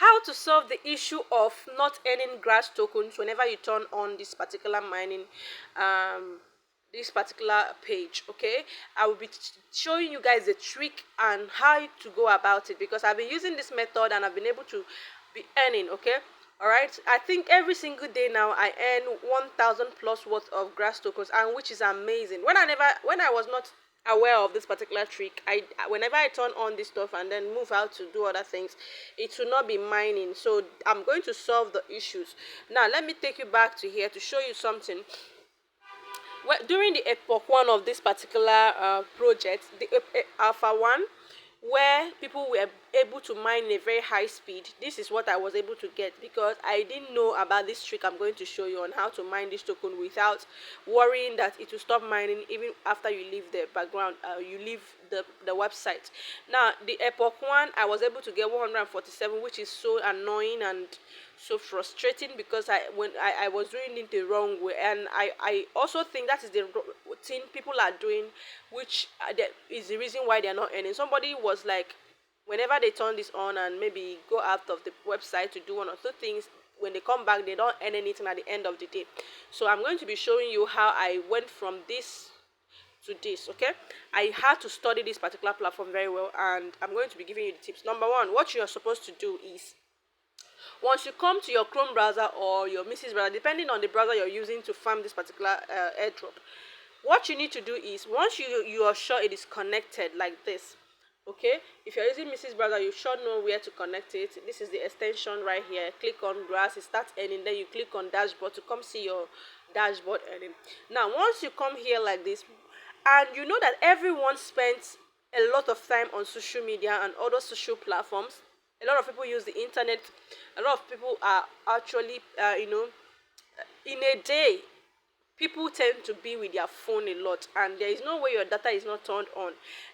how to solve the issue of not earning grass tokens whenever you turn on this particular mining this particular page. Okay, I will be showing you guys the trick and how to go about it, because I've been using this method and I've been able to be earning. Okay, all right, I think every single day now I earn 1,000 plus worth of grass tokens, and which is amazing. When I was not aware of this particular trick, I whenever I turn on this stuff and then move out to do other things, it will not be mining. So I'm going to solve the issues. Now let me take you back to here to show you something. Well, during the epoch one of this particular project, the alpha one, where people were able to mine in a very high speed, this is what I was able to get, because I didn't know about this trick I'm going to show you on how to mine this token without worrying that it will stop mining even after you leave the background, you leave the website. Now the epoch one, I was able to get 147, which is so annoying and so frustrating, because I was doing it the wrong way, and I also think that is the thing people are doing, which that is the reason why they are not earning. Somebody was like, whenever they turn this on and maybe go out of the website to do one or two things, when they come back they don't earn anything at the end of the day. So I'm going to be showing you how I went from this to this. Okay, I had to study this particular platform very well, and I'm going to be giving you the tips. Number one, what you're supposed to do is, once you come to your Chrome browser or your Mrs. browser, depending on the browser you're using to farm this particular airdrop, what you need to do is, once you are sure it is connected like this, okay, if you're using Mrs. browser, you should know where to connect it. This is the extension right here. Click on grass, it starts earning, then you click on dashboard to come see your dashboard earning. Now once you come here like this, and you know that everyone spends a lot of time on social media and other social platforms, a lot of people use the internet, a lot of people are actually in a day, people tend to be with their phone a lot, and there is no way your data is not turned on.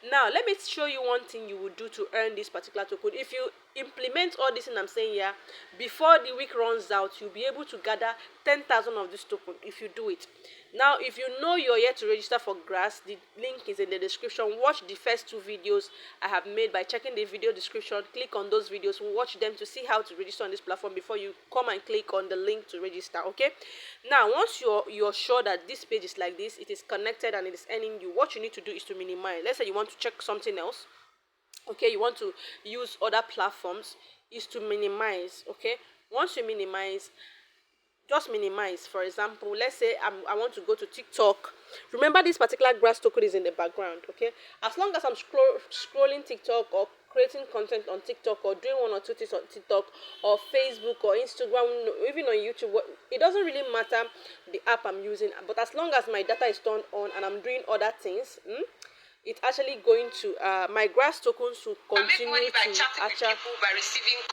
Now let me show you one thing you would do to earn this particular token. If you implement all this thing I'm saying here, before the week runs out, you'll be able to gather 10,000 of this token if you do it. Now if you know you're yet to register for grass, the link is in the description. Watch the first two videos I have made by checking the video description. Click on those videos, watch them to see how to register on this platform before you come and click on the link to register. Okay, now once you're sure that this page is like this, it is connected and it is earning you, what you need to do is to minimize. Let's say you want to check something else, okay, you want to use other platforms, is to minimize. Okay, once you minimize, just minimize. For example, let's say I want to go to TikTok. Remember, this particular grass token is in the background. Okay, as long as I'm scrolling TikTok or creating content on TikTok or doing one or two things on TikTok or Facebook or Instagram, even on YouTube, it doesn't really matter the app I'm using. But as long as my data is turned on and I'm doing other things, it's actually going to my grass tokens to continue to actually by receiving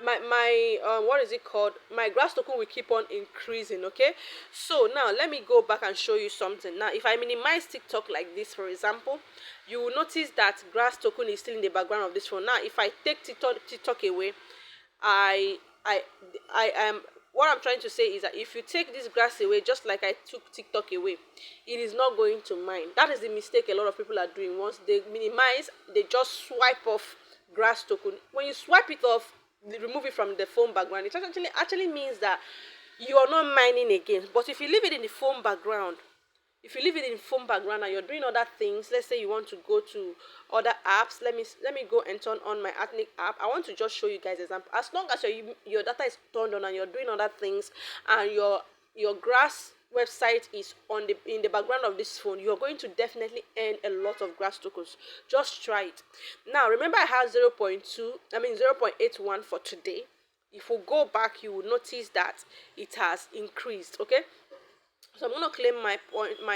my what is it called, my grass token will keep on increasing. Okay, so now let me go back and show you something. Now if I minimize TikTok like this, for example, you will notice that grass token is still in the background of this phone. Now if I take TikTok away, I I I am what I'm trying to say is that if you take this grass away, just like I took TikTok away, it is not going to mine. That is the mistake a lot of people are doing. Once they minimize, they just swipe off grass token. When you swipe it off, remove it from the phone background, it actually means that you are not mining again. But if you leave it in the phone background, if you leave it in phone background and you're doing other things, let's say you want to go to other apps, let me go and turn on my ethnic app. I want to just show you guys example. As long as your data is turned on and you're doing other things, and your grass website is on the in the background of this phone, you're going to definitely earn a lot of grass tokens. Just try it. Now remember, I have 0.81 for today. If we go back, you will notice that it has increased. Okay, so I'm going to claim my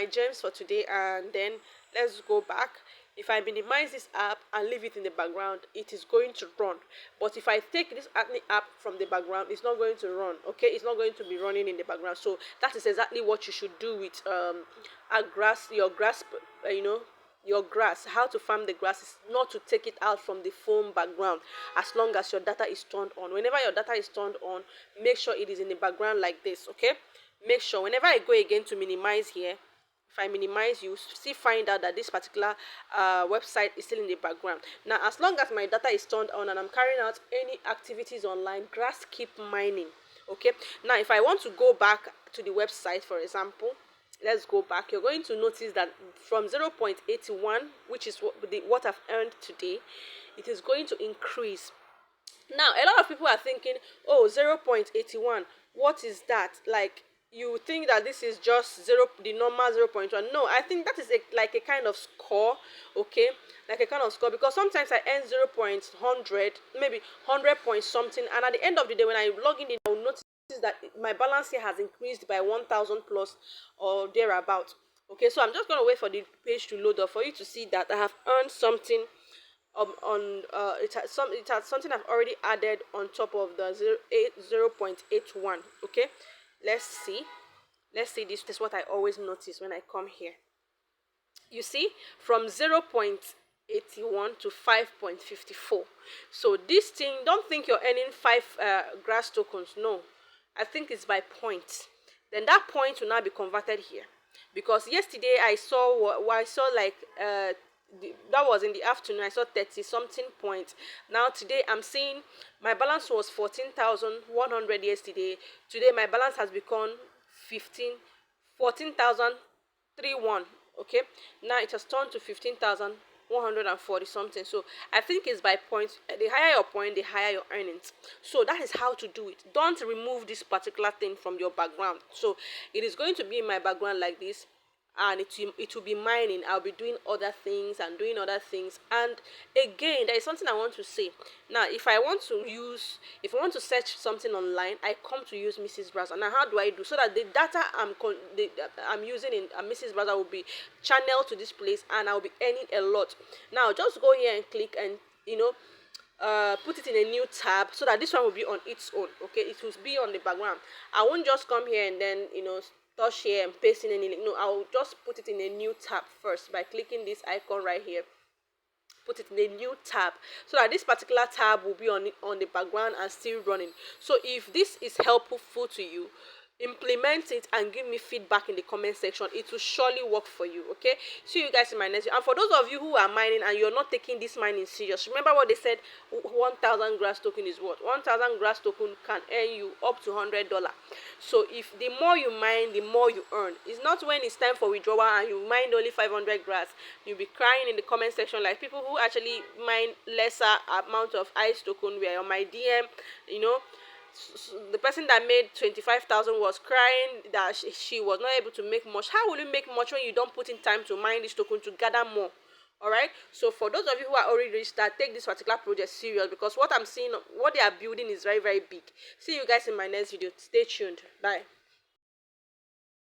gems for today, and then let's go back. If I minimize this app and leave it in the background, it is going to run. But if I take this Acne app from the background, it's not going to run. Okay, it's not going to be running in the background. So that is exactly what you should do with your grass. Your grass, how to farm the grass is not to take it out from the phone background, as long as your data is turned on. Whenever your data is turned on, make sure it is in the background like this. Okay, make sure whenever I go again to minimize here, if I minimize, you still find out that this particular website is still in the background. Now, as long as my data is turned on and I'm carrying out any activities online, grass keep mining. Okay. Now, if I want to go back to the website, for example, let's go back. You're going to notice that from 0.81, which is what I've earned today, it is going to increase. Now, a lot of people are thinking, oh, 0.81, what is that? Like, you think that this is just the normal 0.1. No, I think that is like a kind of score, okay? Like a kind of score, because sometimes I earn 0.100, maybe 100 point something, and at the end of the day, when I log in, I will notice that my balance here has increased by 1,000 plus or thereabout. Okay, so I'm just going to wait for the page to load up for you to see that I have earned something on it has something I've already added on top of the 0.81. Okay, let's see. This is what I always notice when I come here. You see, from 0.81 to 5.54. So this thing, don't think you're earning 5 grass tokens. No, I think it's by points. Then that point will now be converted here, because yesterday I saw like that was in the afternoon. I saw 30 something points. Now today I'm seeing my balance was 14,100 yesterday. Today my balance has become 14,031. Okay, now it has turned to 15,140 something. So I think it's by points. The higher your point, the higher your earnings. So that is how to do it. Don't remove this particular thing from your background. So it is going to be in my background like this, and it will be mining. I'll be doing other things and doing other things. And again, there is something I want to say. Now, if I want to search something online, I come to use Mrs. Browser. Now, how do I do so that the data I'm using in Mrs. Browser will be channeled to this place, and I'll be earning a lot. Now, just go here and click, and put it in a new tab so that this one will be on its own. Okay, it will be on the background. I won't just come here and then touch here and paste in any link. No, I'll just put it in a new tab first by clicking this icon right here. Put it in a new tab so that this particular tab will be on the background and still running. So if this is helpful to you, implement it and give me feedback in the comment section. It will surely work for you. Okay, see you guys in my next video. And for those of you who are mining and you're not taking this mining serious, remember what they said. 1,000 grass token is what? 1,000 grass token can earn you up to $100. So if the more you mine, the more you earn. It's not when it's time for withdrawal and you mine only 500 grass, you'll be crying in the comment section like people who actually mine lesser amount of ice token were on my DM. The person that made 25,000 was crying that she was not able to make much. How will you make much when you don't put in time to mine this token to gather more? All right, so for those of you who are already registered, take this particular project serious, because what I'm seeing, what they are building is very, very big. See you guys in my next video. Stay tuned. Bye.